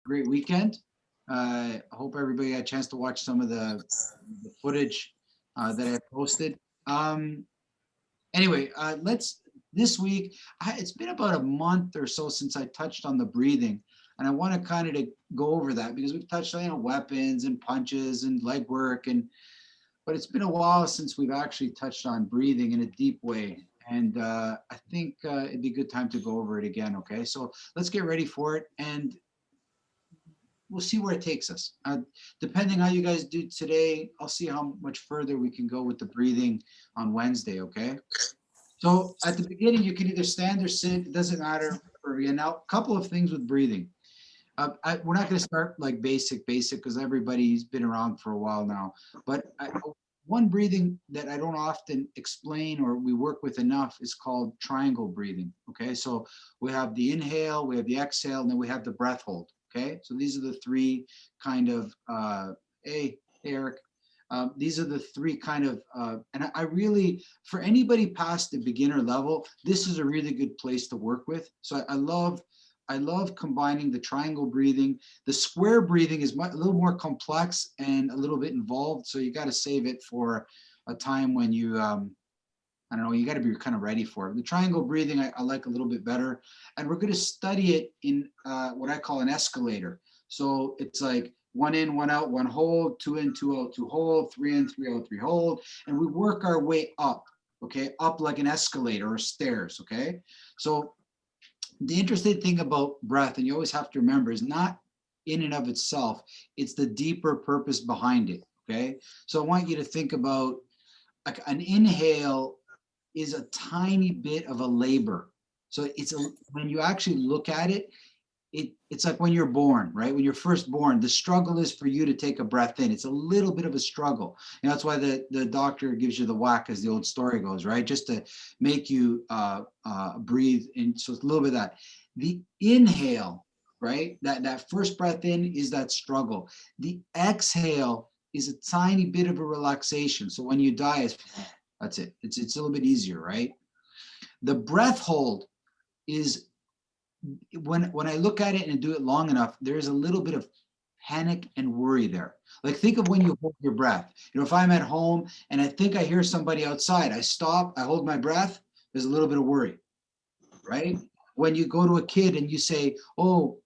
great weekend. I hope everybody got a chance to watch some of the footage that I posted. Um, anyway, let's this week. It's been about a month or so since I touched on the breathing, and I want to kind of to go over that because we've touched on weapons and punches and leg work, but it's been a while since we've actually touched on breathing in a deep way. And I think it'd be a good time to go over it again. Okay, so let's get ready for it. And we'll see where it takes us. Depending how you guys do today, I'll see how much further we can go with the breathing on Wednesday, okay? So at the beginning, you can either stand or sit, it doesn't matter. Now, a couple of things with breathing. We're not going to start like basic, because everybody's been around for a while now. But one breathing that I don't often explain or we work with enough is called triangle breathing. Okay, so we have the inhale, we have the exhale, and then we have the breath hold. Okay, so these are the three kind of, hey, Eric, these are the three kind of, and I really, for anybody past the beginner level, this is a really good place to work with. So I love combining the triangle breathing. The square breathing is a little more complex and a little bit involved. So you got to save it for a time when you, I don't know, you got to be kind of ready for it. The triangle breathing, I like a little bit better. And we're going to study it in what I call an escalator. So it's like one in, one out, one hold, two in, two out, two hold, three in, three out, three hold. And we work our way up, okay? Up like an escalator or stairs, okay? So the interesting thing about breath, and you always have to remember, is not in and of itself, it's the deeper purpose behind it, okay? So I want you to think about like an inhale is a tiny bit of a labor. So when you actually look at it, it's like when you're born, right? When you're first born, the struggle is for you to take a breath in. It's a little bit of a struggle. And that's why the doctor gives you the whack, as the old story goes, right? Just to make you breathe. And so it's a little bit of that. The inhale, right? That first breath in is that struggle. The exhale is a tiny bit of a relaxation. So when you die, that's it. It's a little bit easier, right? The breath hold is when I look at it and do it long enough, there's a little bit of panic and worry there. Like think of when you hold your breath. If I'm at home and I think I hear somebody outside, I stop, I hold my breath, there's a little bit of worry, right? When you go to a kid and you say, oh,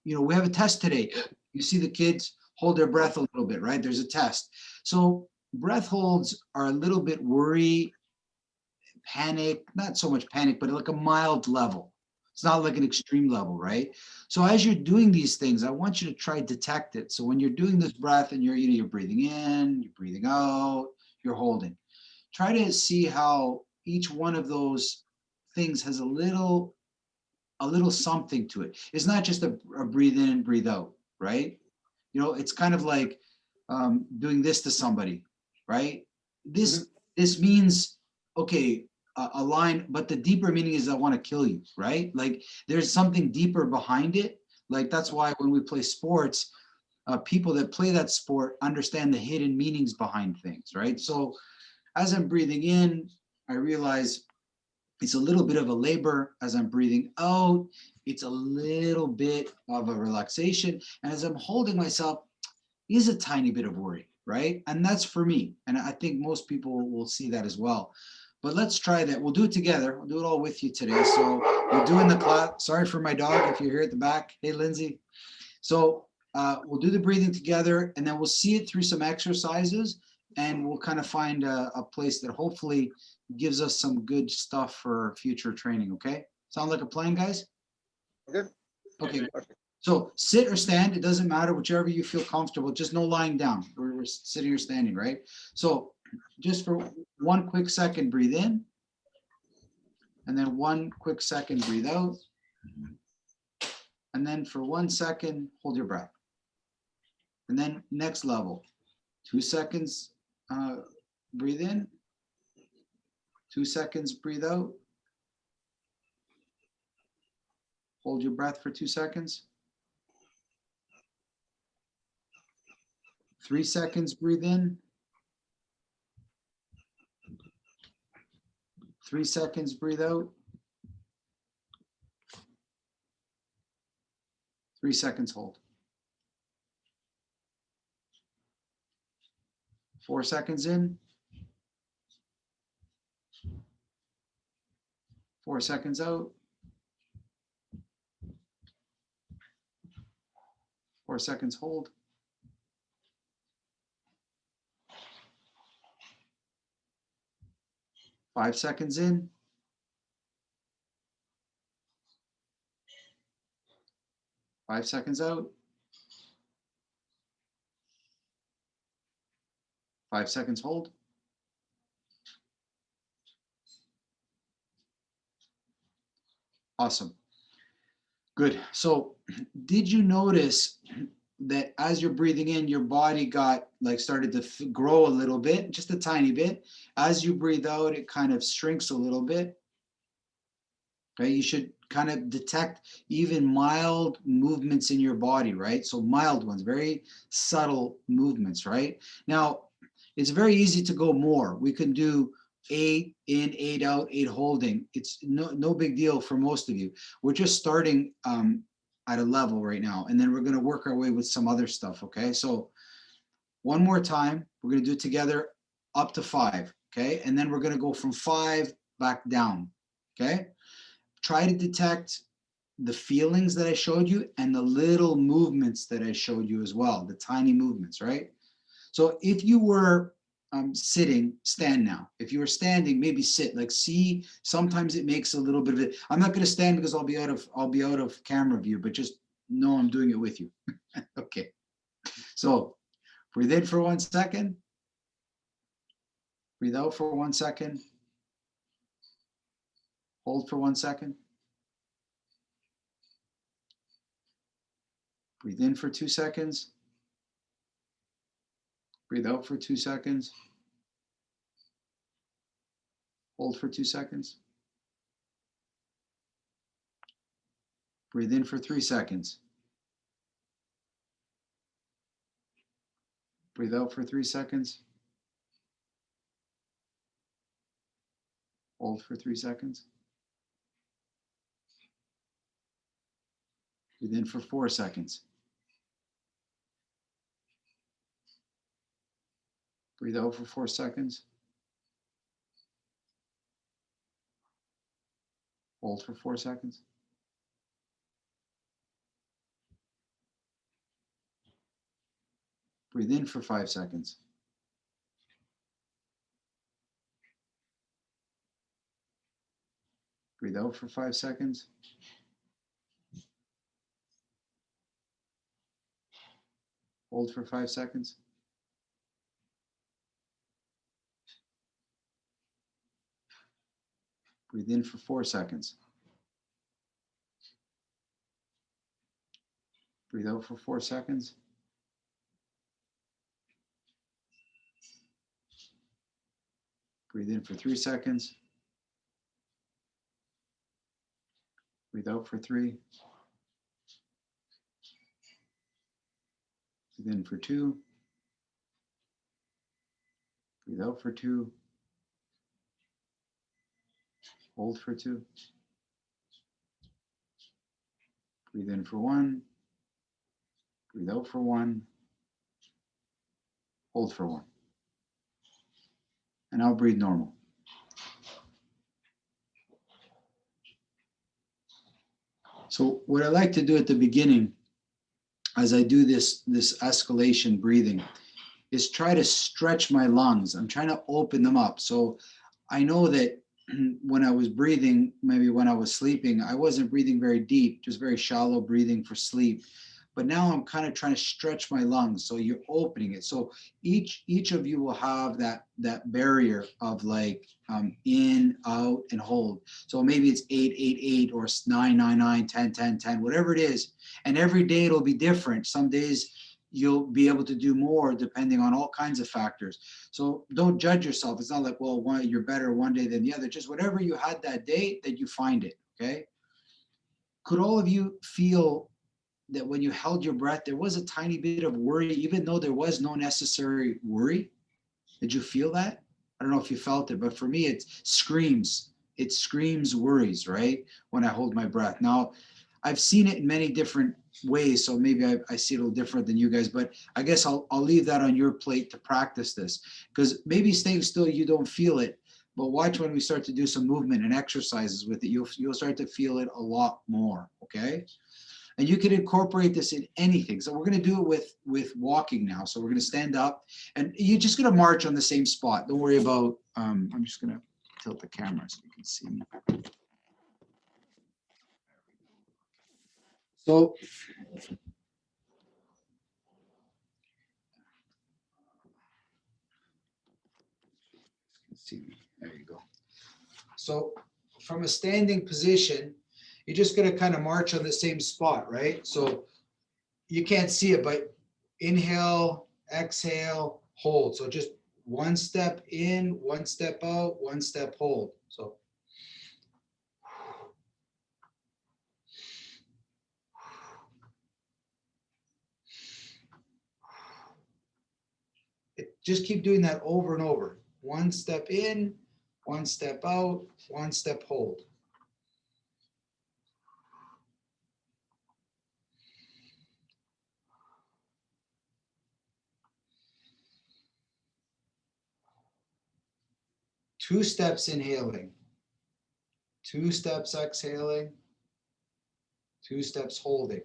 we have a test today. You see the kids hold their breath a little bit, right? There's a test. So breath holds are a little bit worry, panic, not so much panic, but like a mild level. It's not like an extreme level, right? So as you're doing these things, I want you to try to detect it. So when you're doing this breath and you're breathing in, you're breathing out, you're holding. Try to see how each one of those things has a little something to it. It's not just a breathe in and breathe out, right? It's kind of like doing this to somebody, right? This means, okay, a line, but the deeper meaning is I want to kill you, right? Like there's something deeper behind it. Like that's why when we play sports, people that play that sport understand the hidden meanings behind things, right? So as I'm breathing in, I realize it's a little bit of a labor. As I'm breathing out, it's a little bit of a relaxation. And as I'm holding myself, is a tiny bit of worry, right? And that's for me. And I think most people will see that as well. But let's try that. We'll do it together. We'll do it all with you today. So we're doing the class. Sorry for my dog if you're here at the back. Hey, Lindsay. So we'll do the breathing together and then we'll see it through some exercises and we'll kind of find a place that hopefully gives us some good stuff for future training. Okay. Sound like a plan, guys? Good. Okay. So sit or stand, it doesn't matter, whichever you feel comfortable, just no lying down. We're sitting or standing, right? So just for 1 quick second, breathe in. And then 1 quick second, breathe out. And then for 1 second, hold your breath. And then next level, 2 seconds, breathe in. 2 seconds, breathe out. Hold your breath for 2 seconds. 3 seconds, breathe in. 3 seconds, breathe out. 3 seconds, hold. 4 seconds in. 4 seconds out. 4 seconds hold. 5 seconds in. 5 seconds out. 5 seconds hold. Awesome. Good. So did you notice that as you're breathing in, your body got like started to grow a little bit, just a tiny bit. As you breathe out, it kind of shrinks a little bit. Okay, you should kind of detect even mild movements in your body, right? So mild ones, very subtle movements, right? Now, it's very easy to go more. We can do 8 in, 8 out, 8 holding. It's no big deal for most of you. We're just starting at a level right now, and then we're going to work our way with some other stuff, okay? So one more time, we're going to do it together up to 5, okay? And then we're going to go from 5 back down, okay? Try to detect the feelings that I showed you and the little movements that I showed you as well, the tiny movements, right? So if you were sitting, stand now. If you were standing, maybe sit. Like, see, sometimes it makes a little bit of it. I'm not going to stand because I'll be out of camera view, but just know I'm doing it with you. Okay. So breathe in for 1 second. Breathe out for 1 second. Hold for 1 second. Breathe in for 2 seconds. Breathe out for 2 seconds. Hold for 2 seconds. Breathe in for 3 seconds. Breathe out for 3 seconds. Hold for 3 seconds. Breathe in for 4 seconds. Breathe out for 4 seconds. Hold for 4 seconds. Breathe in for 5 seconds. Breathe out for 5 seconds. Hold for 5 seconds. Breathe in for 4 seconds. Breathe out for 4 seconds. Breathe in for 3 seconds. Breathe out for 3. Breathe in for 2. Breathe out for 2. Hold for 2. Breathe in for 1. Breathe out for 1. Hold for 1. And now breathe normal. So what I like to do at the beginning, as I do this escalation breathing, is try to stretch my lungs. I'm trying to open them up. So I know that when I was breathing, maybe when I was sleeping, I wasn't breathing very deep, just very shallow breathing for sleep. But now I'm kind of trying to stretch my lungs. So you're opening it. So each of you will have that barrier of like in, out, and hold. So maybe it's 8, 8, 8, or 9, 9, 9, 10, 10, 10, whatever it is. And every day it'll be different. Some days you'll be able to do more depending on all kinds of factors. So don't judge yourself. It's not like, well, you're better one day than the other. Just whatever you had that day, that you find it, okay? Could all of you feel that when you held your breath, there was a tiny bit of worry, even though there was no necessary worry? Did you feel that? I don't know if you felt it, but for me, it screams worries, right? When I hold my breath. Now, I've seen it in many different ways, so maybe I see it a little different than you guys, but I guess I'll leave that on your plate to practice this, because maybe staying still, you don't feel it, but watch when we start to do some movement and exercises with it, you'll start to feel it a lot more, okay? And you can incorporate this in anything. So we're going to do it with walking now. So we're going to stand up, and you're just going to march on the same spot. Don't worry about, I'm just going to tilt the camera so you can see me. So see me. There you go. So from a standing position, you're just going to kind of march on the same spot, right? So you can't see it, but inhale, exhale, hold. So just one step in, one step out, one step hold. So just keep doing that over and over. One step in, one step out, one step hold. Two steps inhaling, two steps exhaling, two steps holding.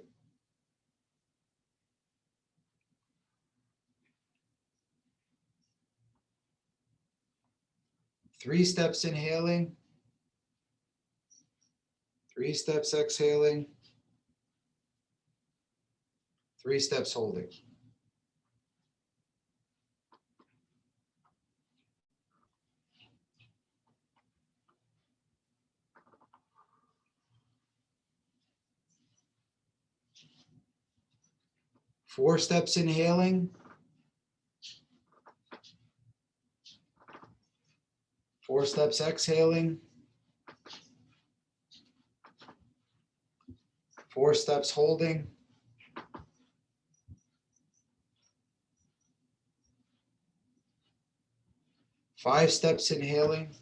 Three steps inhaling, three steps exhaling, three steps holding. Four steps inhaling, four steps exhaling, four steps holding, five steps inhaling,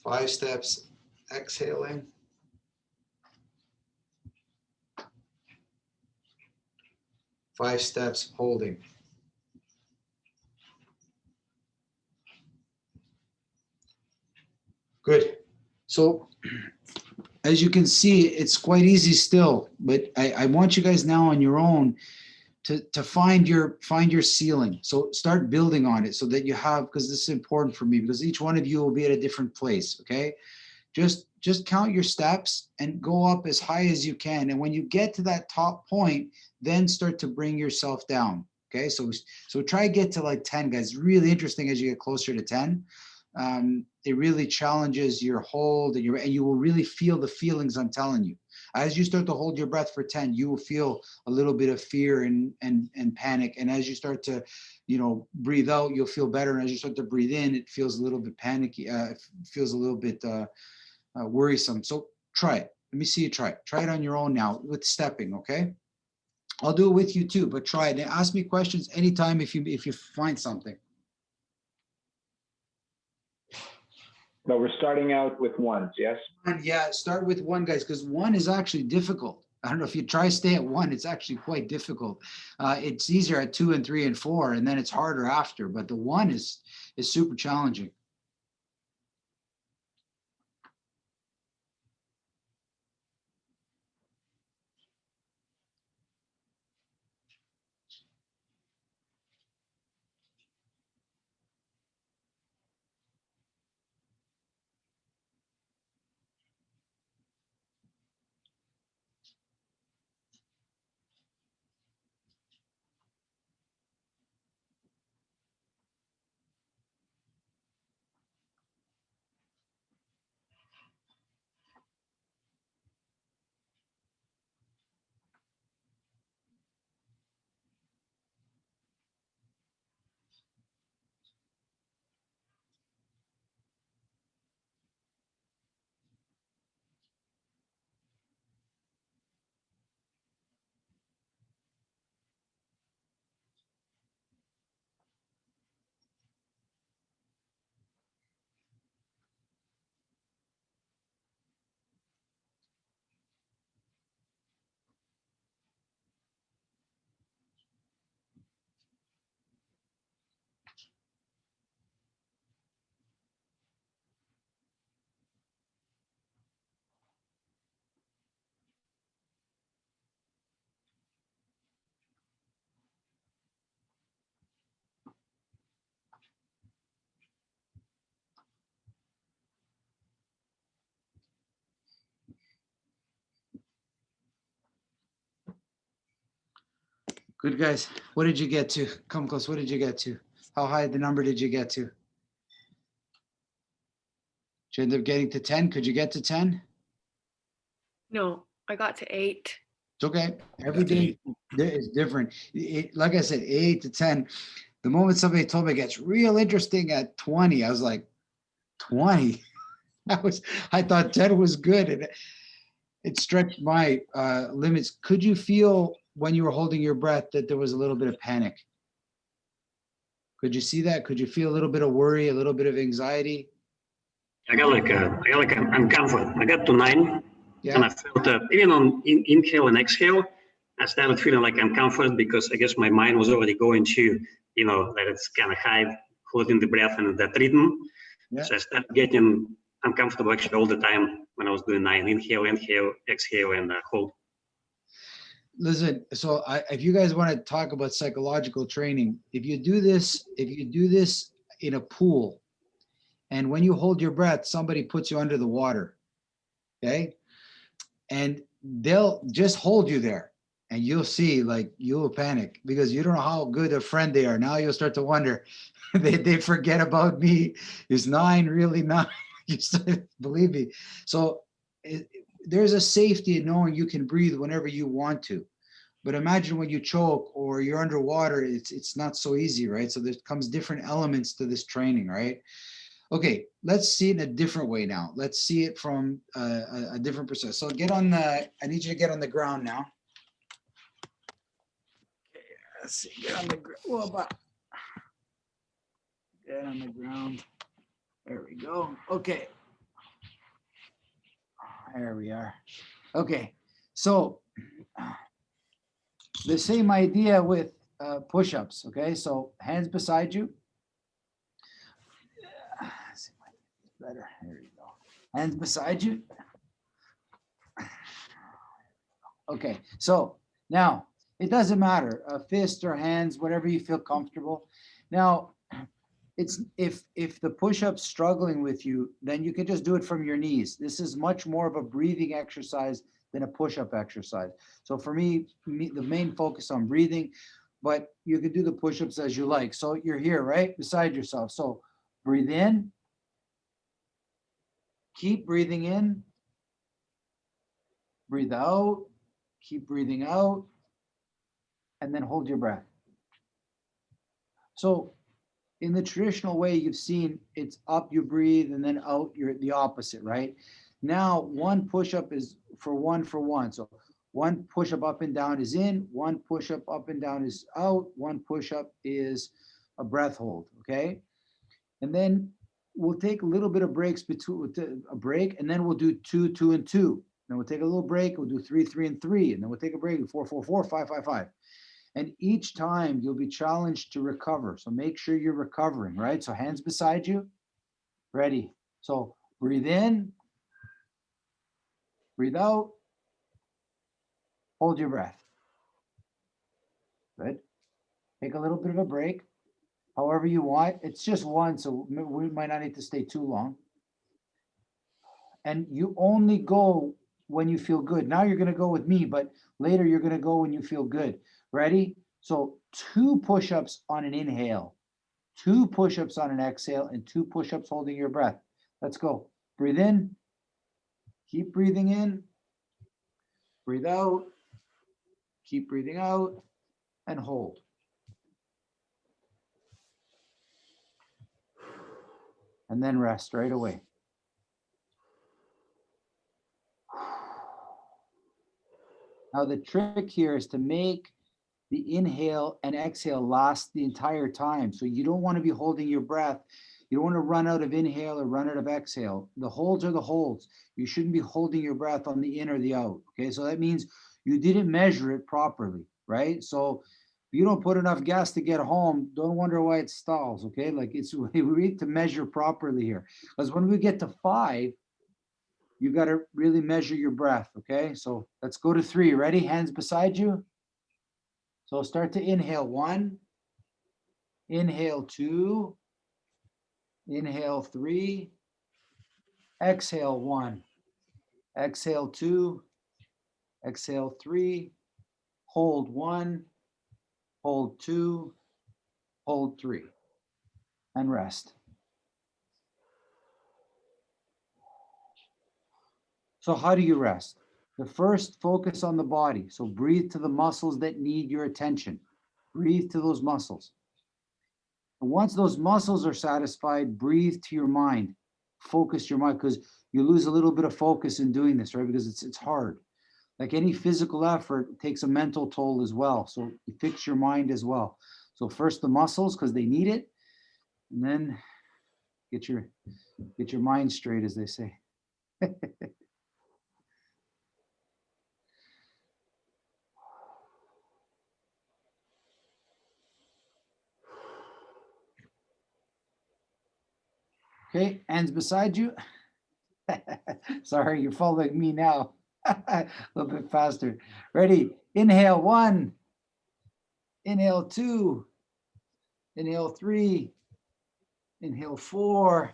five steps exhaling, five steps holding. Good. So as you can see, it's quite easy still, but I want you guys now on your own to find your ceiling. So start building on it so that you have, because this is important for me, because each one of you will be at a different place, okay? Just count your steps and go up as high as you can. And when you get to that top point, then start to bring yourself down. Okay, so try to get to like 10, guys. Really interesting as you get closer to 10. It really challenges your hold, and you will really feel the feelings I'm telling you. As you start to hold your breath for 10, you will feel a little bit of fear and panic. And as you start to, breathe out, you'll feel better. And as you start to breathe in, it feels a little bit panicky. It feels a little bit worrisome. So try it. Let me see you try it. Try it on your own now with stepping, okay? I'll do it with you too, but try it. And ask me questions anytime if you find something. No, we're starting out with ones, yes? Yeah, start with one, guys, because one is actually difficult. I don't know if you try stay at one, it's actually quite difficult. It's easier at 2 and 3 and 4, and then it's harder after, but the one is super challenging. Good, guys. What did you get to? Come close. What did you get to? How high the number did you get to? Did you end up getting to 10? Could you get to 10? No, I got to 8. It's okay. Every day is different. Like I said, 8 to 10. The moment somebody told me it gets real interesting at 20, I was like, 20? I thought 10 was good. And it stretched my limits. Could you feel when you were holding your breath that there was a little bit of panic? Could you see that? Could you feel a little bit of worry, a little bit of anxiety? I got like I'm comfort. I got to 9, Yeah. and I felt even on inhale and exhale, I started feeling like I'm comforted because I guess my mind was already going to, that it's kind of high, holding the breath and that rhythm. Yeah. So I started getting uncomfortable actually all the time when I was doing 9. Inhale, exhale, and hold. Listen, so if you guys want to talk about psychological training, if you do this in a pool, and when you hold your breath, somebody puts you under the water, okay? And they'll just hold you there, and you'll see, like, you'll panic because you don't know how good a friend they are. Now you'll start to wonder, they forget about me. Is 9 really 9? You start, believe me. So there's a safety in knowing you can breathe whenever you want to. But imagine when you choke or you're underwater, it's not so easy, right? So there comes different elements to this training, right? Okay, let's see it in a different way now. Let's see it from a different perspective. So I need you to get on the ground now. Okay, let's see, get on the ground. Get on the ground. There we go. Okay. There we are. Okay, so the same idea with push-ups, okay? So hands beside you. Better. There you go. Hands beside you. Okay, so now it doesn't matter, a fist or hands, whatever you feel comfortable. Now, it's if the push-up's struggling with you, then you can just do it from your knees. This is much more of a breathing exercise than a push-up exercise. So for me, the main focus on breathing, but you can do the push-ups as you like. So you're here, right, beside yourself. So breathe in. Keep breathing in, breathe out, keep breathing out, and then hold your breath. So in the traditional way, you've seen it's up, you breathe, and then out, you're the opposite, right? Now, one push-up is for one. So one push-up up and down is in, one push-up up and down is out, one push-up is a breath hold, okay? And then we'll take a little bit of breaks between a break, and then we'll do 2, 2, and 2. Then we'll take a little break. We'll do 3, 3, and 3, and then we'll take a break. 4, 4, 4, 5, 5, 5. And each time you'll be challenged to recover. So make sure you're recovering, right? So hands beside you, ready. So breathe in, breathe out, hold your breath. Good. Take a little bit of a break. However you want. It's just one, so we might not need to stay too long. And you only go when you feel good. Now you're going to go with me, but later you're going to go when you feel good. Ready? So 2 push-ups on an inhale, 2 push-ups on an exhale, and 2 push-ups holding your breath. Let's go. Breathe in. Keep breathing in. Breathe out. Keep breathing out. And hold. And then rest right away. Now the trick here is to make the inhale and exhale last the entire time. So you don't want to be holding your breath. You don't want to run out of inhale or run out of exhale. The holds are the holds. You shouldn't be holding your breath on the in or the out. Okay, so that means you didn't measure it properly, right? So if you don't put enough gas to get home, don't wonder why it stalls. Okay, like we need to measure properly here, because when we get to 5, you got to really measure your breath. Okay, so let's go to 3. Ready? Hands beside you. So start to inhale 1, inhale 2, inhale 3, exhale 1, exhale 2, exhale 3, hold 1, hold 2, hold 3, and rest. So how do you rest? The first, focus on the body. So breathe to the muscles that need your attention. Breathe to those muscles. And once those muscles are satisfied, breathe to your mind. Focus your mind, because you lose a little bit of focus in doing this, right? Because it's hard. Like any physical effort, it takes a mental toll as well. So you fix your mind as well. So first the muscles, because they need it, and then get your mind straight, as they say. Okay, hands beside you. Sorry, you're following me now. A little bit faster. Ready? Inhale 1. Inhale 2. Inhale 3. Inhale 4.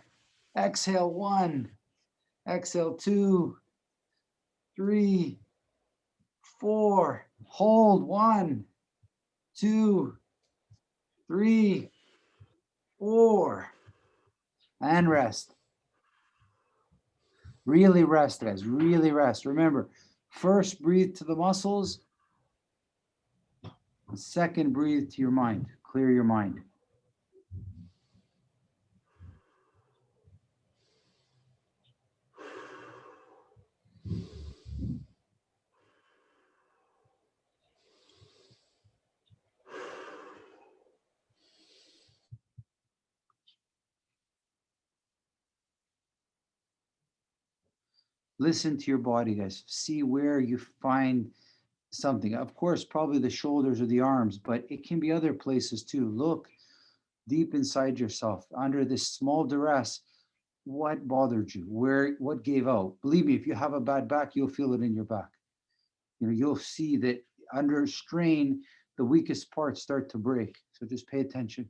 Exhale 1. Exhale 2, 3, 4. Hold 1, 2, 3, 4. And rest. Really rest, guys. Really rest. Remember, first breathe to the muscles. Second, breathe to your mind. Clear your mind. Listen to your body, guys. See where you find something. Of course, probably the shoulders or the arms, but it can be other places too. Look deep inside yourself. Under this small duress, what bothered you? What gave out? Believe me, if you have a bad back, you'll feel it in your back. You'll see that under strain, the weakest parts start to break. So just pay attention.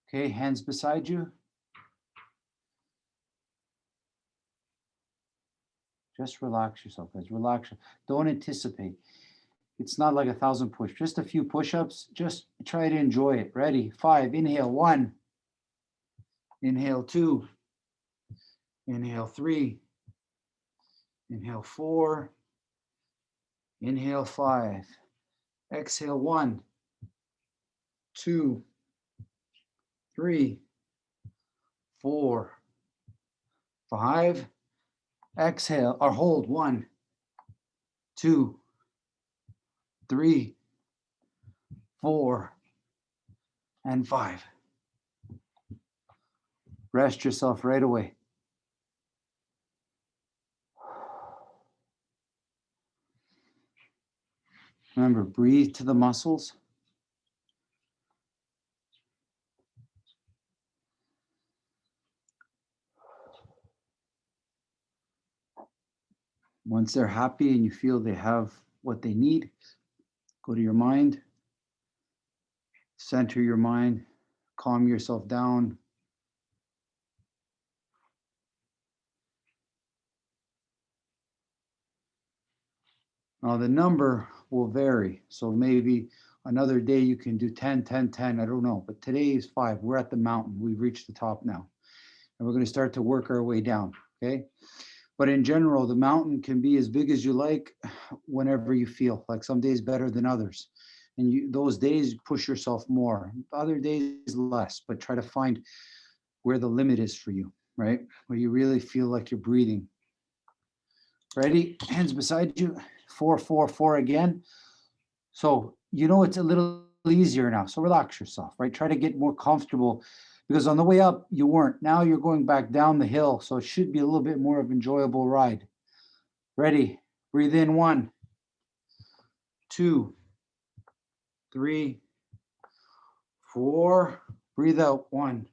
Okay, hands beside you. Just relax yourself, guys. Relax. Don't anticipate. It's not like 1,000 push, just a few push-ups. Just try to enjoy it. Ready? 5. Inhale 1. Inhale 2. Inhale 3. Inhale 4. Inhale 5. Exhale 1, 2, 3, 4, 5. Exhale or hold 1, 2, 3, 4, and 5. Rest yourself right away. Remember, breathe to the muscles. Once they're happy and you feel they have what they need, go to your mind, center your mind, calm yourself down. Now the number will vary. So maybe another day you can do 10, 10, 10. I don't know. But today is 5. We're at the mountain. We've reached the top now. And we're going to start to work our way down. Okay. But in general, the mountain can be as big as you like whenever you feel. Like some days better than others. And those days push yourself more. Other days less. But try to find where the limit is for you, right? Where you really feel like you're breathing. Ready? Hands beside you. 4, 4, 4 again. So it's a little easier now. So relax yourself, right? Try to get more comfortable, because on the way up you weren't. Now you're going back down the hill, so it should be a little bit more of an enjoyable ride. Ready? Breathe in 1, 2, 3, 4. Breathe out 1,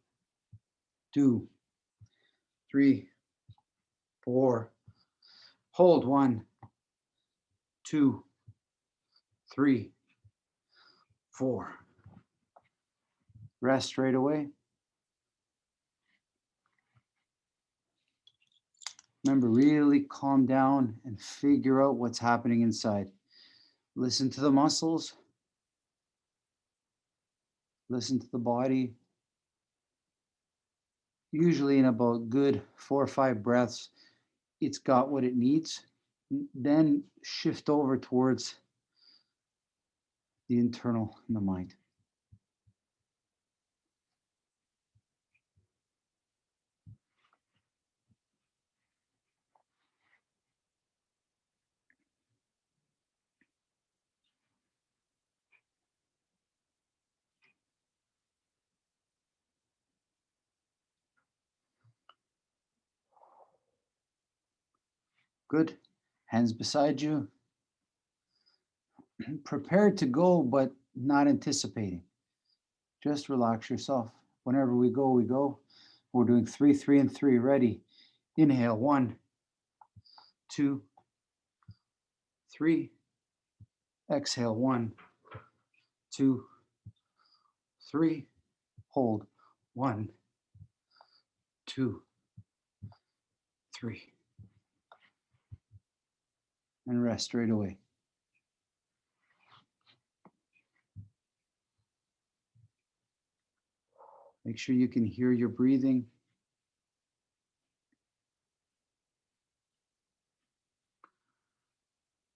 2, 3, 4. Hold 1, 2, 3, 4. Rest straight away. Remember, really calm down and figure out what's happening inside. Listen to the muscles. Listen to the body. Usually in about good 4 or 5 breaths, it's got what it needs. Then shift over towards the internal in the mind. Good. Hands beside you. Prepared to go, but not anticipating. Just relax yourself. Whenever we go, we go. We're doing 3, 3, and 3. Ready. Inhale. 1, 2, 3. Exhale. 1, 2, 3. Hold. 1, 2, 3. And rest straight away. Make sure you can hear your breathing.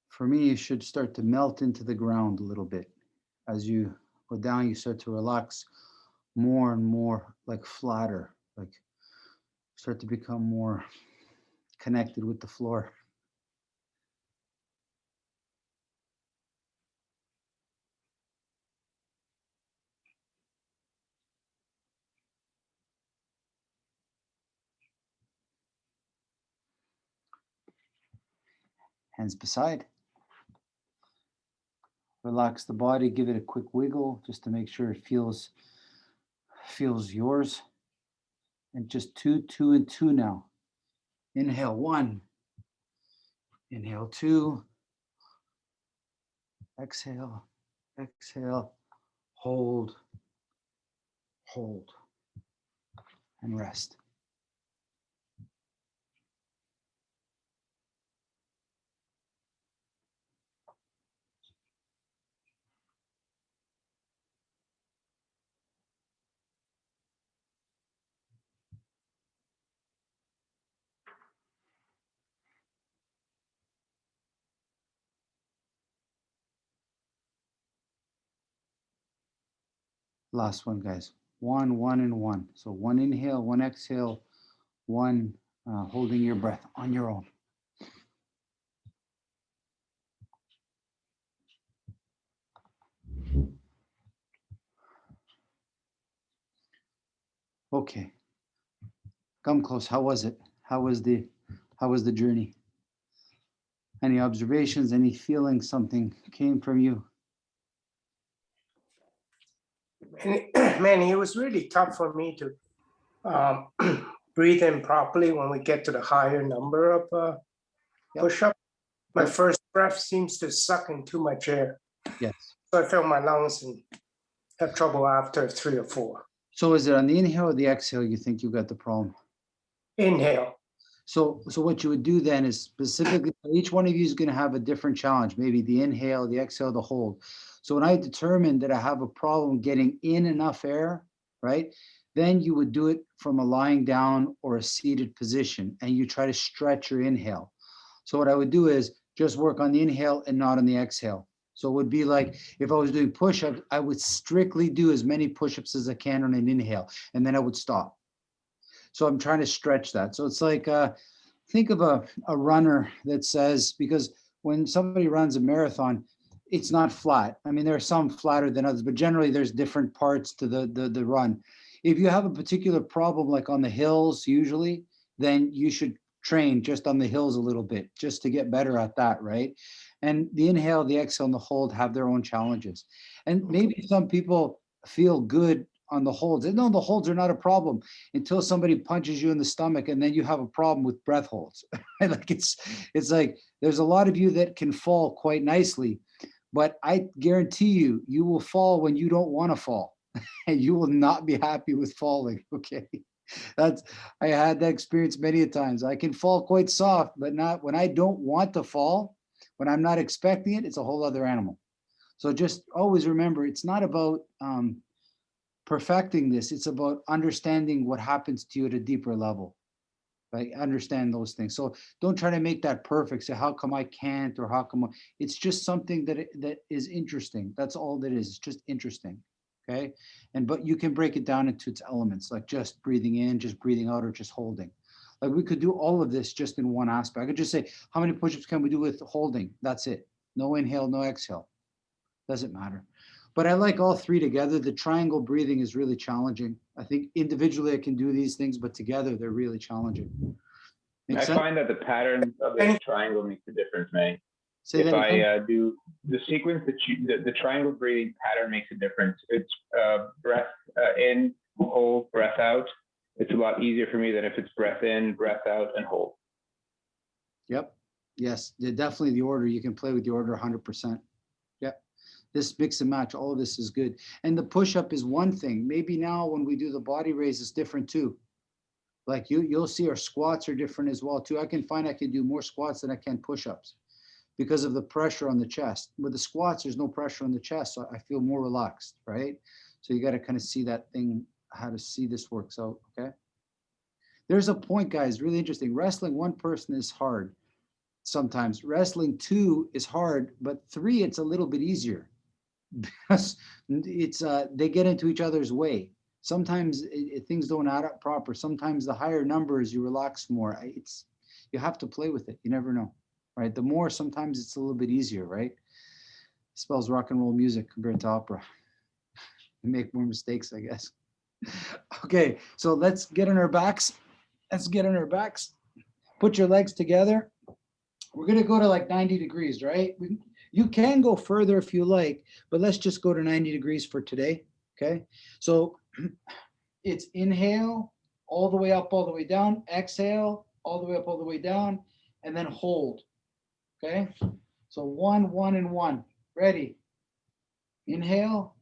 For me, you should start to melt into the ground a little bit. As you go down, you start to relax more and more, like flatter, like start to become more connected with the floor. Hands beside. Relax the body, give it a quick wiggle just to make sure it feels yours. And just 2, 2, and 2 now. Inhale. 1. Inhale. 2. Exhale. Exhale. Hold. Hold. And rest. Last one, guys. 1, 1, and 1. So 1 inhale, 1 exhale, 1 holding your breath on your own. Okay. Come close. How was it? How was the journey? Any observations? Any feelings? Something came from you? Manny, it was really tough for me to breathe in properly when we get to the higher number of Yep. push-up. My Yep. first breath seems to suck in too much air. Yes. So I fill my lungs and have trouble after 3 or 4. So is it on the inhale or the exhale you think you got the problem? Inhale. So what you would do then is specifically, each one of you is going to have a different challenge, maybe the inhale, the exhale, the hold. So when I determined that I have a problem getting in enough air, right, then you would do it from a lying down or a seated position, and you try to stretch your inhale. So what I would do is just work on the inhale and not on the exhale. So it would be like if I was doing push-ups, I would strictly do as many push-ups as I can on an inhale, and then I would stop. So I'm trying to stretch that. So it's like, think of a runner that says, because when somebody runs a marathon, it's not flat. I mean, there are some flatter than others, but generally there's different parts to the run. If you have a particular problem, like on the hills, usually, then you should train just on the hills a little bit, just to get better at that, right? And the inhale, the exhale, and the hold have their own challenges. And maybe some people feel good on the holds. And no, the holds are not a problem until somebody punches you in the stomach, and then you have a problem with breath holds. Like it's like there's a lot of you that can fall quite nicely, but I guarantee you, you will fall when you don't want to fall, and you will not be happy with falling. Okay, I had that experience many a times. I can fall quite soft, but not when I don't want to fall. When I'm not expecting it, it's a whole other animal. So just always remember, it's not about perfecting this. It's about understanding what happens to you at a deeper level. Right? Understand those things. So don't try to make that perfect. Say, how come I can't, or how come it's just something that is interesting. That's all that is. It's just interesting. Okay. But you can break it down into its elements, like just breathing in, just breathing out, or just holding. Like we could do all of this just in one aspect. I could just say, how many push-ups can we do with holding? That's it. No inhale, no exhale. Doesn't matter. But I like all three together. The triangle breathing is really challenging. I think individually I can do these things, but together they're really challenging. Make I sense? find that the pattern of the triangle makes a difference, May. Say If that again. I do the sequence that the triangle breathing pattern makes a difference. It's breath in, hold, breath out. It's a lot easier for me than if it's breath in, breath out, and hold. Yep. Yes, definitely the order. You can play with the order 100%. Yep. This mix and match, all of this is good. And the push-up is one thing. Maybe now when we do the body raise, it's different too. Like you'll see our squats are different as well too. I can do more squats than I can push-ups because of the pressure on the chest. With the squats, there's no pressure on the chest, so I feel more relaxed, right? So you got to kind of see that thing, how to see this works out, okay? There's a point, guys, really interesting. Wrestling one person is hard sometimes. Wrestling two is hard, but three, it's a little bit easier because it's they get into each other's way. Sometimes things don't add up proper. Sometimes the higher numbers, you relax more. You have to play with it. You never know, right? The more, sometimes it's a little bit easier, right? It spells rock and roll music compared to opera. You make more mistakes, I guess. Okay, so let's get on our backs. Let's get on our backs. Put your legs together. We're gonna go to like 90 degrees, right? You can go further if you like, but let's just go to 90 degrees for today, okay? So it's inhale, all the way up, all the way down, exhale, all the way up, all the way down, and then hold, okay? So 1, 1, and 1. Ready? Inhale,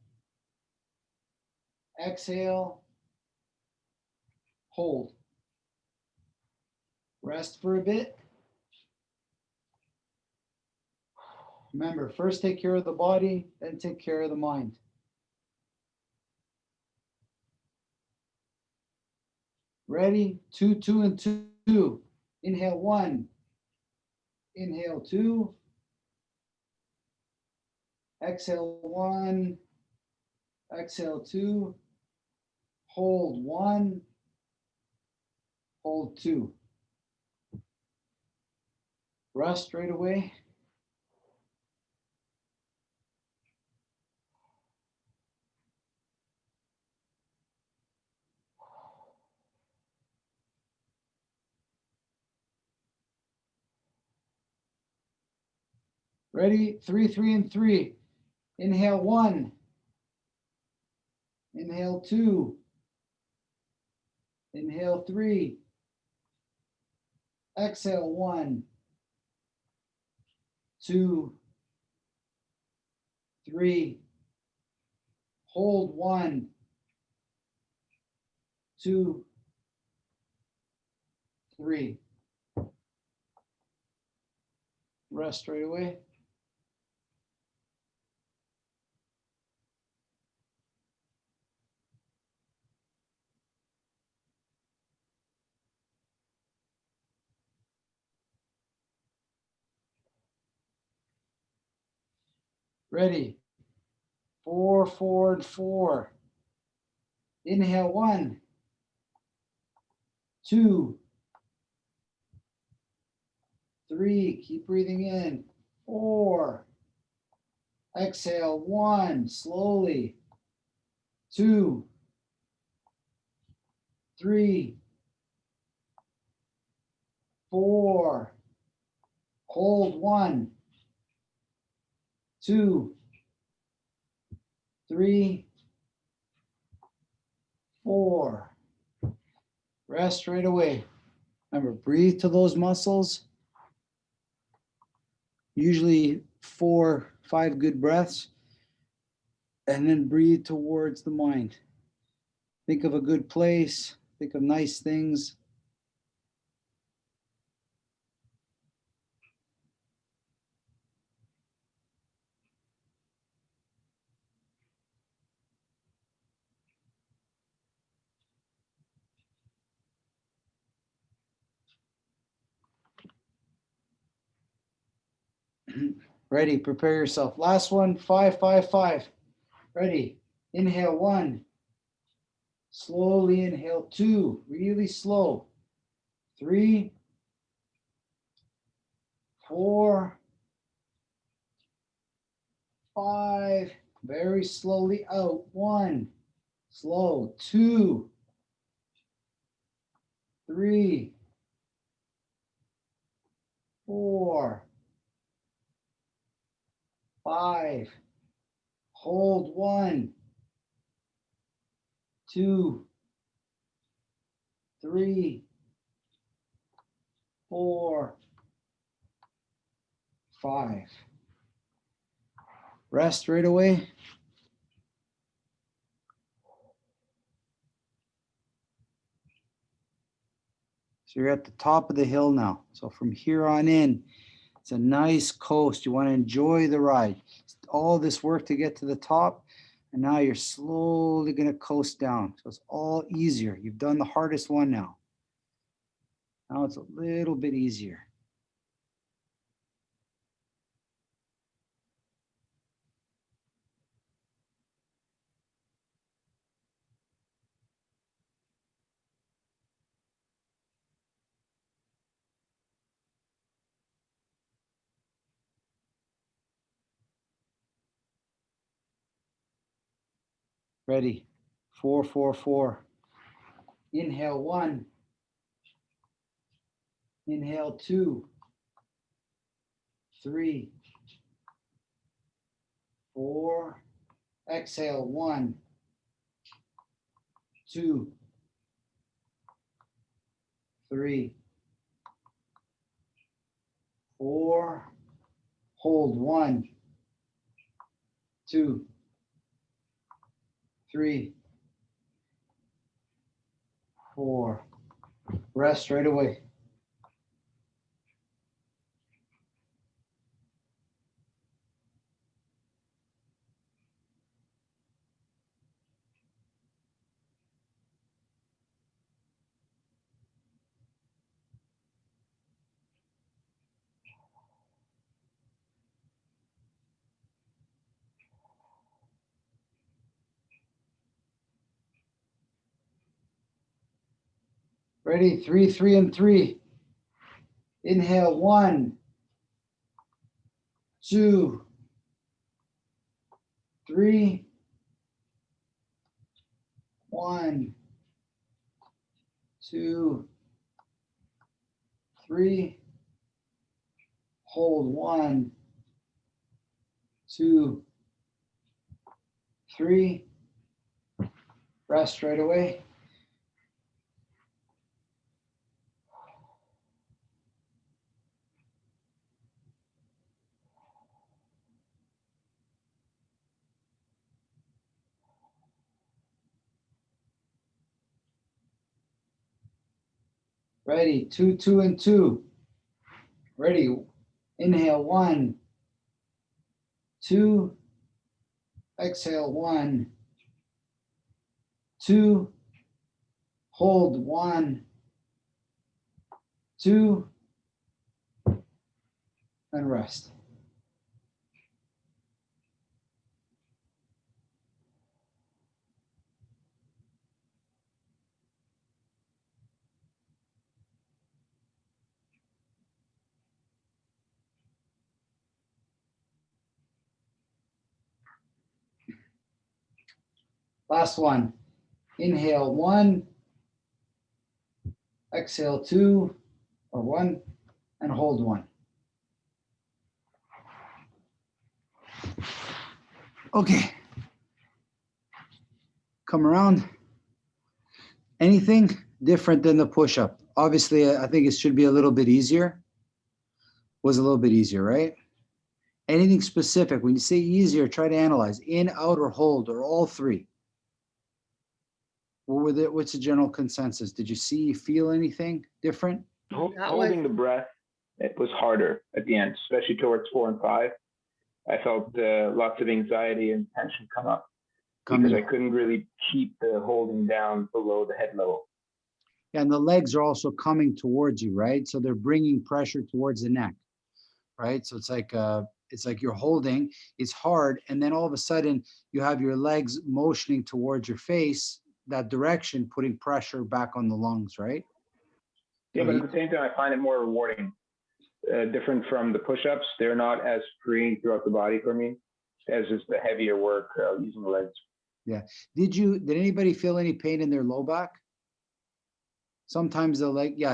exhale, hold. Rest for a bit. Remember, first take care of the body, then take care of the mind. Ready? 2, 2, and 2. Inhale 1. Inhale 2. Exhale 1. Exhale 2. Hold 1. Hold 2. Rest right away. Ready? 3, 3, and 3. Inhale 1. Inhale 2. Inhale 3. Exhale 1, 2, 3. Hold 1, 2, 3. Rest right away. Ready? 4, 4, and 4. Inhale 1, 2, 3. Keep breathing in. 4. Exhale 1. Slowly. 2, 3, 4. Hold 1, 2, 3, 4. Rest right away. Remember, breathe to those muscles. Usually 4, 5 good breaths. And then breathe towards the mind. Think of a good place. Think of nice things. Ready, prepare yourself. Last one, 5, 5, 5. Ready, inhale 1. Slowly inhale 2, really slow. 3, 4, 5, very slowly out. 1, slow. 2, 3, 4, 5, hold. 1, 2, 3, 4, 5. Rest right away. So you're at the top of the hill now. So from here on in, it's a nice coast. You want to enjoy the ride. All this work to get to the top, and now you're slowly going to coast down. So it's all easier. You've done the hardest one now. Now it's a little bit easier. Ready? 4, 4, 4. Inhale 1. Inhale 2, 3, 4. Exhale 1, 2, 3, 4. Hold. 1, 2, 3, 4. Rest right away. Ready? 3, 3, and 3. Inhale 1, 2, 3. 1, 2, 3. Hold. 1, 2, 3. Rest right away. Ready? 2, 2, and 2. Ready? Inhale 1, 2. Exhale 1, 2. Hold. 1, 2. And rest. Last one. Inhale 1, exhale 2, or 1, and hold 1. Okay. Come around. Anything different than the push-up? Obviously, I think it should be a little bit easier. Was a little bit easier, right? Anything specific? When you say easier, try to analyze in, out, or hold, or all 3. What's the general consensus? Did you see, feel anything different? Holding the breath, it was harder at the end, especially towards 4 and 5. I felt lots of anxiety and tension come up because I couldn't really keep the holding down below the head level. And the legs are also coming towards you, right? So they're bringing pressure towards the neck. right? So it's like you're holding, it's hard, and then all of a sudden you have your legs motioning towards your face, that direction, putting pressure back on the lungs, right? Yeah, So but you- at the same time, I find it more rewarding. Different from the push-ups, they're not as freeing throughout the body for me as is the heavier work using the legs. Did anybody feel any pain in their low back? Sometimes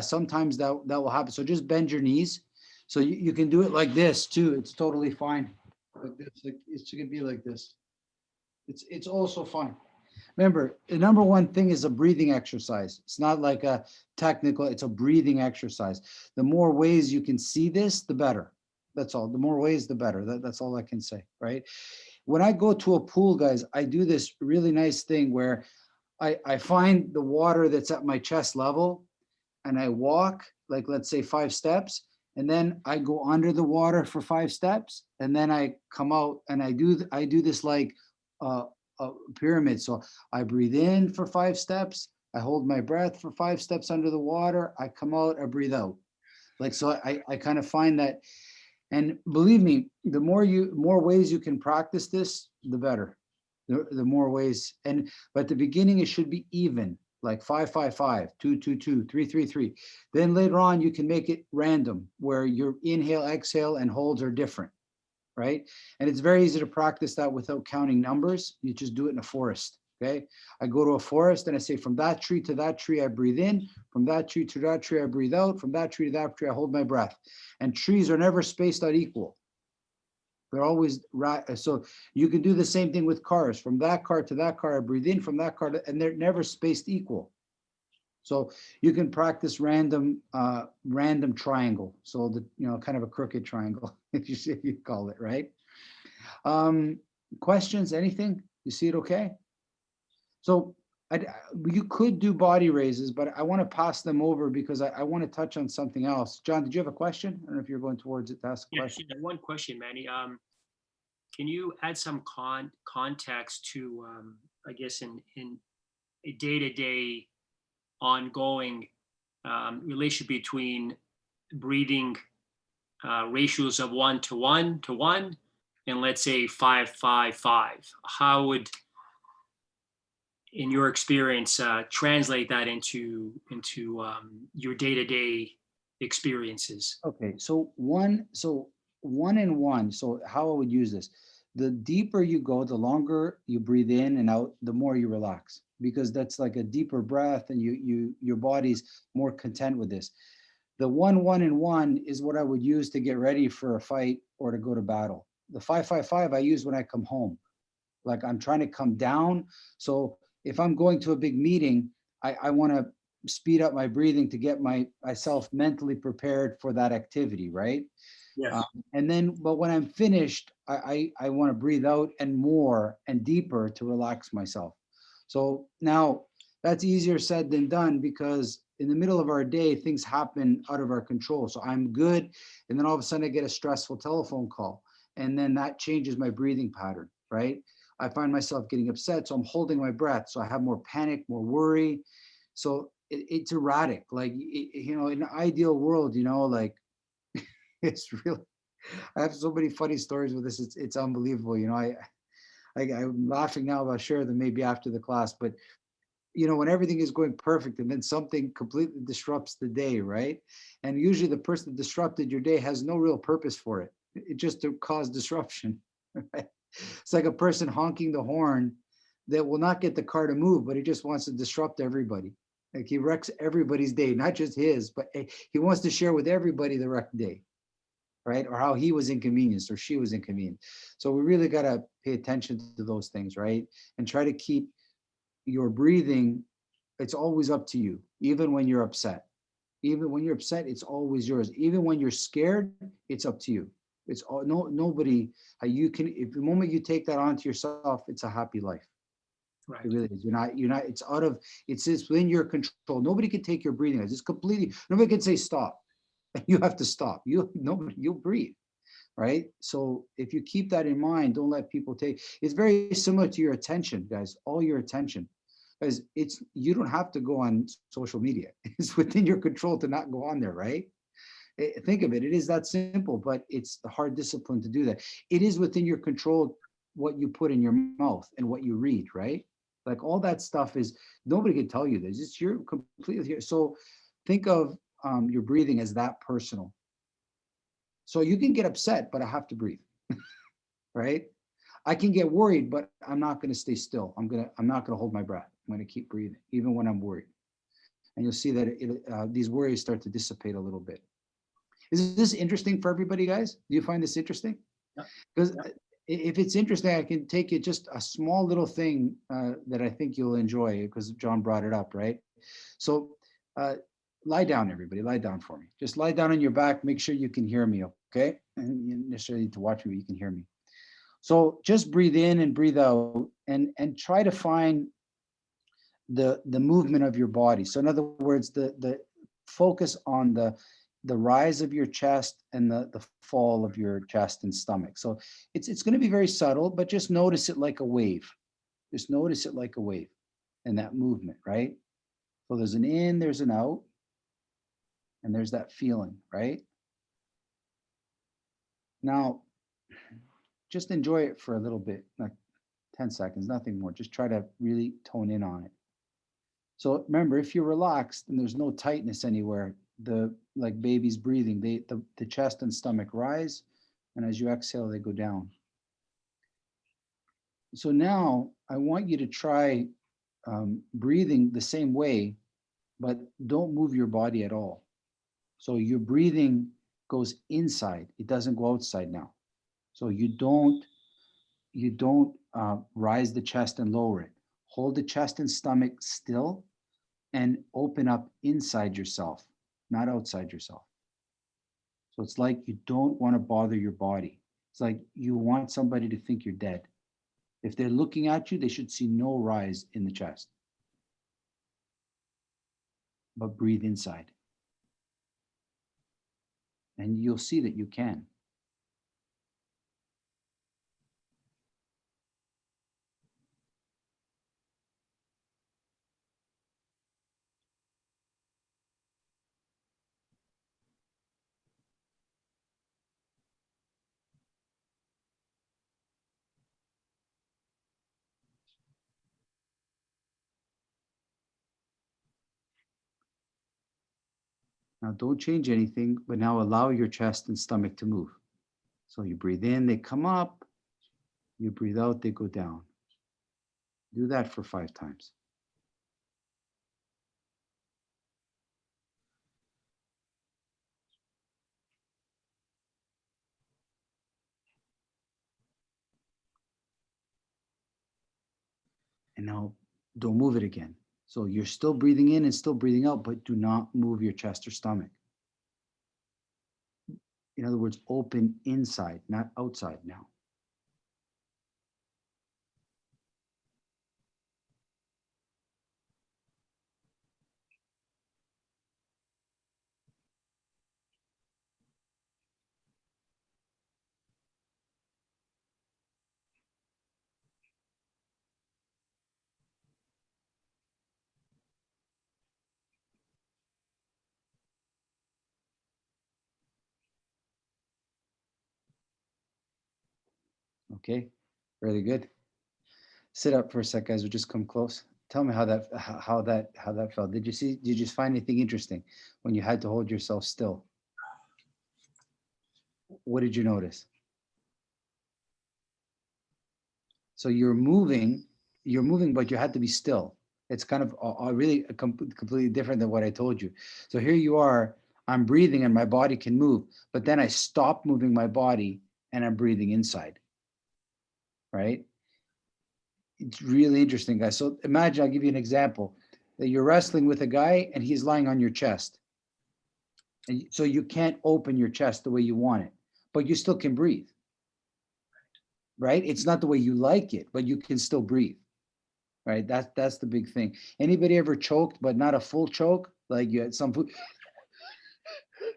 sometimes that will happen. So just bend your knees. So you can do it like this too. It's totally fine. Like this, like it should be like this. It's also fine. Remember, the number one thing is a breathing exercise. It's not like a technical, it's a breathing exercise. The more ways you can see this, the better. That's all. The more ways, the better. That's all I can say, right? When I go to a pool, guys, I do this really nice thing where I find the water that's at my chest level and I walk, like, let's say 5 steps, and then I go under the water for 5 steps, and then I come out and I do this like a pyramid. So I breathe in for 5 steps, I hold my breath for 5 steps under the water, I come out, I breathe out. Like, so I kind of find that, and believe me, the more ways you can practice this, the better. The more ways, but at the beginning it should be even, like 5, 5, 5, 2, 2, 2, 3, 3, 3. Then later on you can make it random, where your inhale, exhale, and holds are different, right? And it's very easy to practice that without counting numbers. You just do it in a forest. Okay, I go to a forest and I say, from that tree to that tree I breathe in, from that tree to that tree I breathe out, from that tree to that tree I hold my breath. And trees are never spaced out equal. They're always right. So you can do the same thing with cars. From that car to that car I breathe in, from that car to, and they're never spaced equal. So you can practice random triangle. So the, kind of a crooked triangle, if you call it, right? Questions, anything? You see it okay? So you could do body raises, but I want to pass them over because I want to touch on something else. John, did you have a question? I don't know if you're going towards it to ask a Yeah, question. one question, Manny. Can you add some context to, I guess, in a day-to-day ongoing relationship between breathing ratios of 1 to 1 to 1, and let's say 5, 5, 5? How would, in your experience, translate that into your day-to-day experiences? Okay, so one and one. So how I would use this, the deeper you go, the longer you breathe in and out, the more you relax, because that's like a deeper breath, and your body's more content with this. The 1, 1, and 1 is what I would use to get ready for a fight or to go to battle. The 5, 5, 5 I use when I come home, like I'm trying to come down. So if I'm going to a big meeting, I want to speed up my breathing to get myself mentally prepared for that activity, right? Yes. And then, but when I'm finished, I want to breathe out and more and deeper to relax myself. So now that's easier said than done, because in the middle of our day, things happen out of our control. So I'm good, and then all of a sudden I get a stressful telephone call, and then that changes my breathing pattern, right? I find myself getting upset, so I'm holding my breath. So I have more panic, more worry. So it's erratic. Like, in an ideal world, like it's really, I have so many funny stories with this. It's unbelievable. I'm laughing now. I'll share them maybe after the class, but when everything is going perfect and then something completely disrupts the day, right? And usually the person that disrupted your day has no real purpose for it. It just to cause disruption, right? It's like a person honking the horn that will not get the car to move, but he just wants to disrupt everybody. Like, he wrecks everybody's day, not just his, but he wants to share with everybody the wrecked day, right? Or how he was inconvenienced or she was inconvenienced. So we really got to pay attention to those things, right? And try to keep your breathing. It's always up to you, even when you're upset. Even when you're upset, it's always yours. Even when you're scared, it's up to you. It's all, nobody, you can, if the moment you take that onto yourself, it's a happy life. Right. It really is. You're not, it's within your control. Nobody can take your breathing. It's completely, nobody can say stop. You have to stop. You'll breathe, right? So if you keep that in mind, don't let people take, it's very similar to your attention, guys, all your attention. Because you don't have to go on social media. It's within your control to not go on there, right? Think of it, it is that simple, but it's the hard discipline to do that. It is within your control what you put in your mouth and what you read, right? Like all that stuff is, nobody can tell you this. It's your completely here. So think of your breathing as that personal. So you can get upset, but I have to breathe, right? I can get worried, but I'm not going to stay still. I'm not going to hold my breath. I'm going to keep breathing, even when I'm worried. And you'll see that these worries start to dissipate a little bit. Is this interesting for everybody, guys? Do you find this interesting? Because if it's interesting, I can take it just a small little thing that I think you'll enjoy, because John brought it up, right? So lie down, everybody. Lie down for me. Just lie down on your back. Make sure you can hear me, okay? And you don't necessarily need to watch me, but you can hear me. So just breathe in and breathe out, and try to find the movement of your body. So in other words, the focus on the rise of your chest and the fall of your chest and stomach. So it's going to be very subtle, but just notice it like a wave. Just notice it like a wave and that movement, right? So there's an in, there's an out, and there's that feeling, right? Now, just enjoy it for a little bit, like 10 seconds, nothing more. Just try to really tone in on it. So remember, if you're relaxed and there's no tightness anywhere, like babies breathing, the chest and stomach rise, and as you exhale, they go down. So now I want you to try breathing the same way, but don't move your body at all. So your breathing goes inside; it doesn't go outside now. So you don't rise the chest and lower it. Hold the chest and stomach still, and open up inside yourself, not outside yourself. So it's like you don't want to bother your body. It's like you want somebody to think you're dead. If they're looking at you, they should see no rise in the chest. But breathe inside. And you'll see that you can. Now don't change anything, but now allow your chest and stomach to move. So you breathe in, they come up. You breathe out, they go down. Do that for 5 times. And now don't move it again. So you're still breathing in and still breathing out, but do not move your chest or stomach. In other words, open inside, not outside now. Okay, really good. Sit up for a sec, guys. We'll just come close. Tell me how that felt. Did you find anything interesting when you had to hold yourself still? What did you notice? So you're moving, but you had to be still. It's kind of really completely different than what I told you. So here you are, I'm breathing and my body can move, but then I stop moving my body and I'm breathing inside, right? It's really interesting, guys. So imagine, I'll give you an example, that you're wrestling with a guy and he's lying on your chest. And so you can't open your chest the way you want it, but you still can breathe, right? It's not the way you like it, but you can still breathe, right? That's the big thing. Anybody ever choked, but not a full choke? Like you had some food,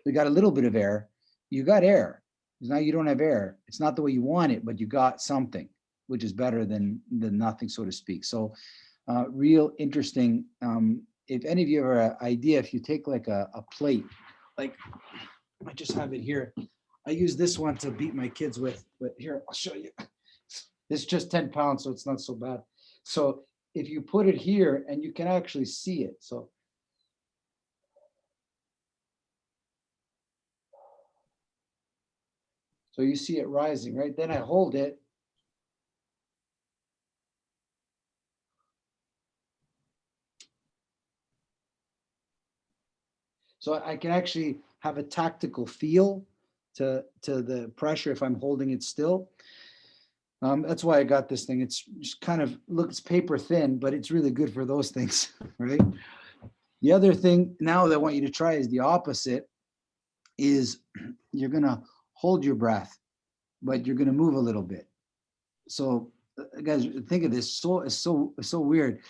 you got a little bit of air, you got air. Now you don't have air. It's not the way you want it, but you got something, which is better than nothing, so to speak. So real interesting. If any of you have an idea, if you take like a plate, like I just have it here. I use this one to beat my kids with, but here, I'll show you. It's just 10 pounds, so it's not so bad. So if you put it here and you can actually see it, so. So you see it rising, right? Then I hold it. So I can actually have a tactical feel to the pressure if I'm holding it still. That's why I got this thing. It's just kind of looks paper thin, but it's really good for those things, right? The other thing now that I want you to try is the opposite, is you're gonna hold your breath, but you're gonna move a little bit. So guys, think of this, it's so weird.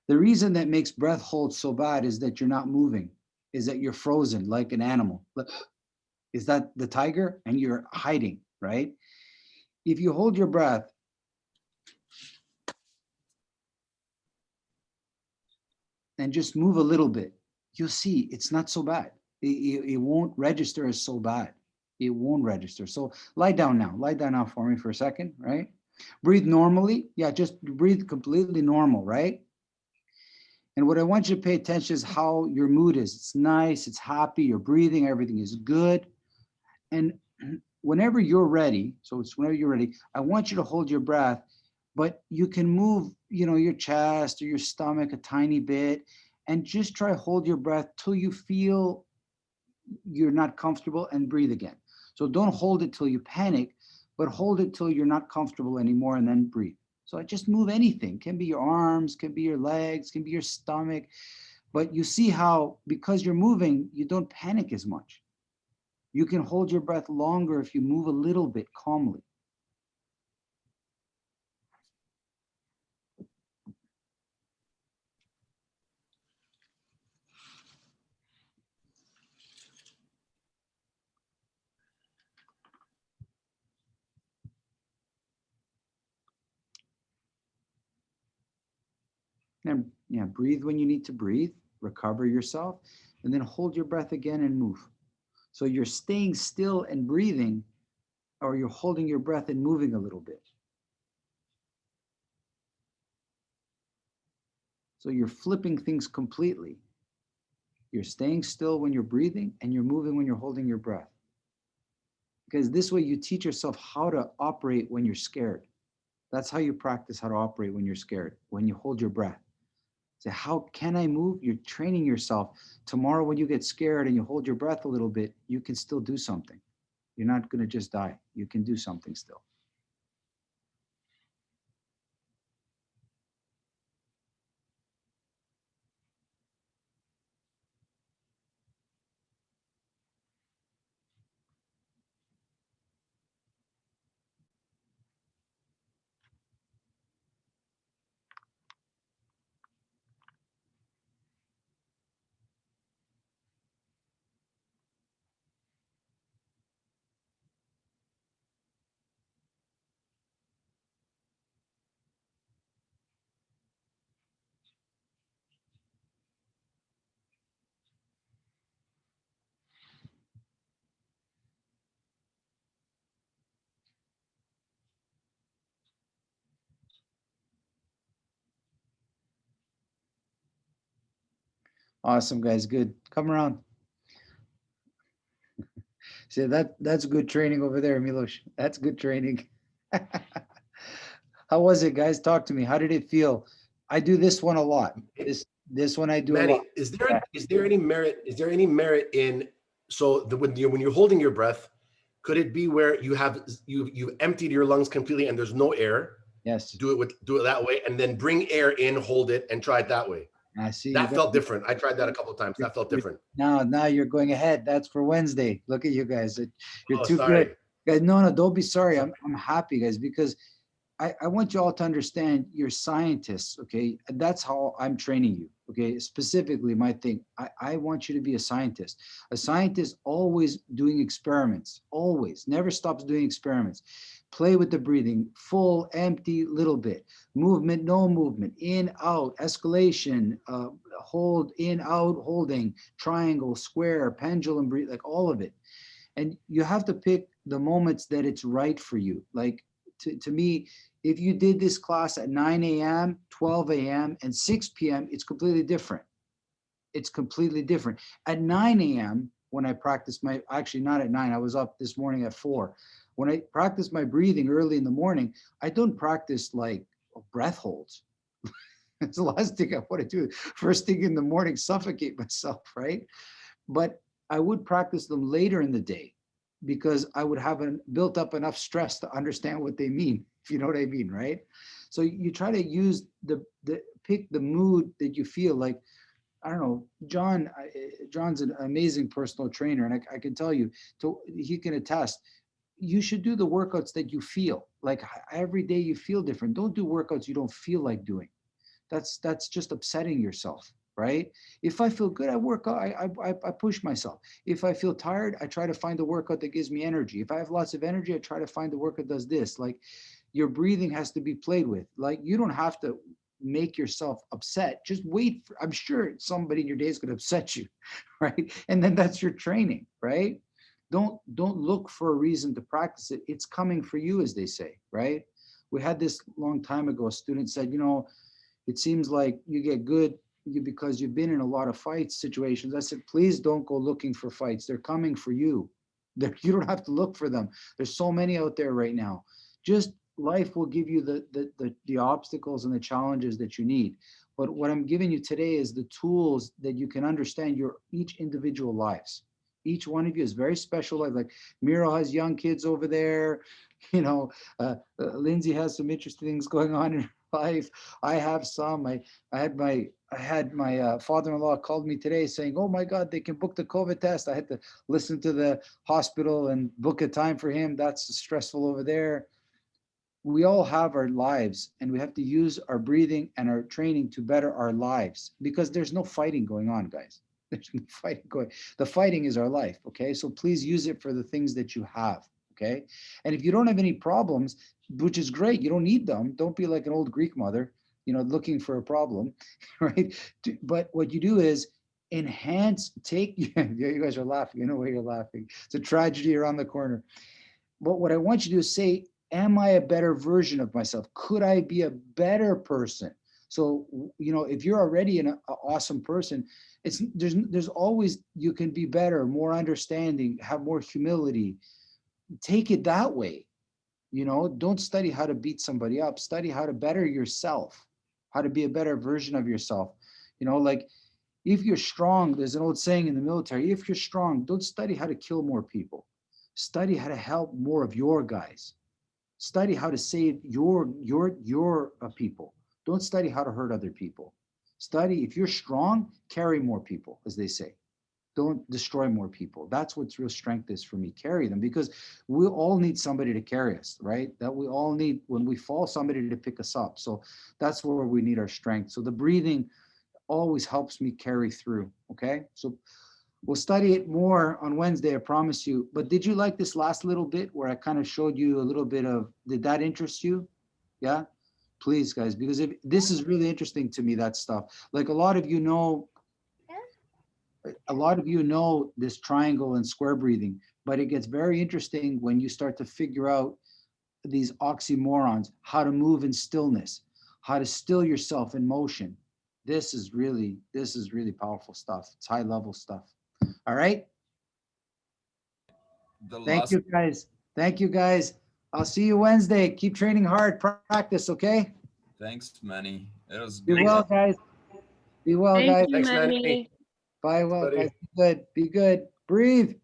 The reason that makes breath hold so bad is that you're not moving, is that you're frozen like an animal. Is that the tiger? And you're hiding, right? If you hold your breath and just move a little bit, you'll see it's not so bad. It won't register as so bad. It won't register. So lie down now. Lie down now for me for a second, right? Breathe normally. Yeah, just breathe completely normal, right? And what I want you to pay attention is how your mood is. It's nice, it's happy, you're breathing, everything is good. And whenever you're ready, so it's whenever you're ready, I want you to hold your breath, but you can move, your chest or your stomach a tiny bit, and just try hold your breath till you feel you're not comfortable and breathe again. So don't hold it till you panic, but hold it till you're not comfortable anymore and then breathe. So I just move anything, can be your arms, can be your legs, can be your stomach, but you see how, because you're moving, you don't panic as much. You can hold your breath longer if you move a little bit calmly. And yeah, breathe when you need to breathe, recover yourself, and then hold your breath again and move. So you're staying still and breathing, or you're holding your breath and moving a little bit. So you're flipping things completely. You're staying still when you're breathing and you're moving when you're holding your breath. Because this way you teach yourself how to operate when you're scared. That's how you practice how to operate when you're scared, when you hold your breath. Say, how can I move? You're training yourself. Tomorrow when you get scared and you hold your breath a little bit, you can still do something. You're not going to just die. You can do something still. Awesome, guys. Good. Come around. See, that's good training over there, Milos. That's good training. How was it, guys? Talk to me. How did it feel? I do this one a lot. This one I do a lot. Manny, is there any merit in, so when you're holding your breath, could it be where you've emptied your lungs completely and there's no air? Yes. Do it that way, and then bring air in, hold it, and try it that way. I see. That felt different. I tried that a couple of times. That felt different. Now you're going ahead. That's for Wednesday. Look at you guys. You're too sorry. good. Guys, no, don't be sorry. I'm happy, guys, because I want you all to understand you're scientists, okay? That's how I'm training you, okay? Specifically, my thing, I want you to be a scientist. A scientist always doing experiments, always, never stops doing experiments. Play with the breathing, full, empty, little bit. Movement, no movement, in, out, escalation, hold, in, out, holding, triangle, square, pendulum, breathe, like all of it. And you have to pick the moments that it's right for you. Like to me, if you did this class at 9 a.m., 12 a.m., and 6 p.m., it's completely different. It's completely different. At 9 a.m., when I practiced actually not at 9, I was up this morning at 4. When I practice my breathing early in the morning, I don't practice like breath holds. It's the last thing I want to do. First thing in the morning, suffocate myself, right? But I would practice them later in the day because I would have built up enough stress to understand what they mean, if you know what I mean, right? So you try to use pick the mood that you feel like. I don't know, John's an amazing personal trainer, and I can tell you, he can attest, you should do the workouts that you feel. Like every day you feel different. Don't do workouts you don't feel like doing. That's just upsetting yourself, right? If I feel good, I work out, I push myself. If I feel tired, I try to find a workout that gives me energy. If I have lots of energy, I try to find the workout that does this. Like your breathing has to be played with. Like you don't have to make yourself upset. Just wait for, I'm sure somebody in your day is going to upset you, right? And then that's your training, right? Don't look for a reason to practice it. It's coming for you, as they say, right? We had this long time ago. A student said, it seems like you get good because you've been in a lot of fight situations. I said, please don't go looking for fights. They're coming for you. You don't have to look for them. There's so many out there right now. Just life will give you the obstacles and the challenges that you need. But what I'm giving you today is the tools that you can understand your each individual lives. Each one of you is very special life. Like Miro has young kids over there. Lindsay has some interesting things going on in her life. I have some. I had my father-in-law called me today saying, oh my God, they can book the COVID test. I had to listen to the hospital and book a time for him. That's stressful over there. We all have our lives, and we have to use our breathing and our training to better our lives, because there's no fighting going on, guys. There's no fighting going. The fighting is our life, okay? So please use it for the things that you have, okay? And if you don't have any problems, which is great, you don't need them. Don't be like an old Greek mother, looking for a problem, right? But what you do is enhance, you guys are laughing. I know why you're laughing. It's a tragedy around the corner. But what I want you to do is say, am I a better version of myself? Could I be a better person? So, if you're already an awesome person, there's always, you can be better, more understanding, have more humility. Take it that way. Don't study how to beat somebody up. Study how to better yourself, how to be a better version of yourself. Like if you're strong, there's an old saying in the military, if you're strong, don't study how to kill more people. Study how to help more of your guys. Study how to save your people. Don't study how to hurt other people. Study, if you're strong, carry more people, as they say. Don't destroy more people. That's what real strength is for me. Carry them, because we all need somebody to carry us, right? That we all need, when we fall, somebody to pick us up. So that's where we need our strength. So the breathing always helps me carry through, okay? So we'll study it more on Wednesday, I promise you. But did you like this last little bit where I kind of showed you a little bit of, did that interest you? Yeah, please guys, because this is really interesting to me, that stuff. Like a lot of you know this triangle and square breathing, but it gets very interesting when you start to figure out these oxymorons, how to move in stillness, how to still yourself in motion. This is really powerful stuff. It's high level stuff. All right. Thank you guys. Thank you guys. I'll see you Wednesday. Keep training hard. Practice, okay? Thanks, Manny. It was Be good. well, guys. Be well, Thank guys. you, Thanks, Manny. Manny. Bye well, Buddy. guys. Be good. Be good. Breathe.